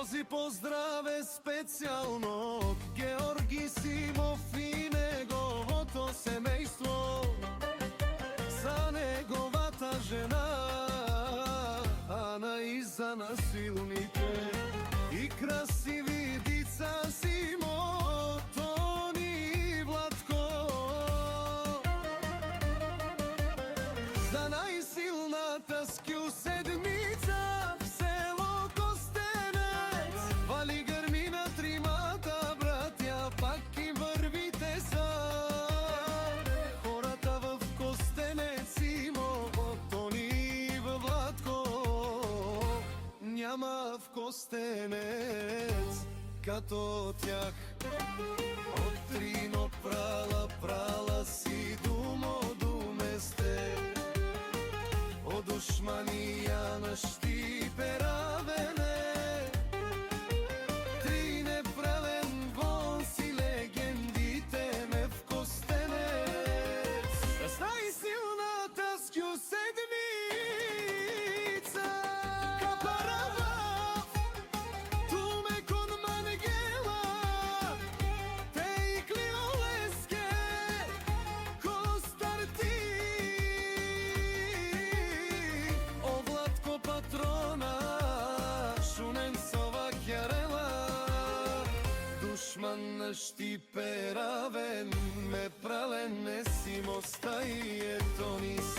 Рози поздраве специјално од Георги Симов и неговото семејство, за неговата жена Ана и за насилните и красиви дица Симо, Тони и Владко. За најсилната скју седмица в село Костенец, вали грми на тримата братја, пак и врвите са. Хората в Костенец Симо, Тони и Владко, няма в Костенец като тях. Од Трино прала си думо думесте, од Ушманија на Штипе равене. Трине правен вон си легендите ме в Костенец. С најсилната скју седмица Капарава, туме кон Мангела, те и Клиолеске, Костарти, о Владко патрона, Шунен сова Кјарела. Душман на Штипе равен, ме прален не си моста и ето нис.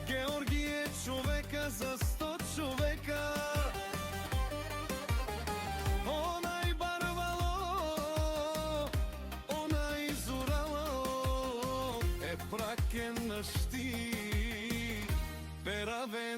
Георги е човека за 100 човека, онај барвало, онај изурало, е пракен на Штипе равен.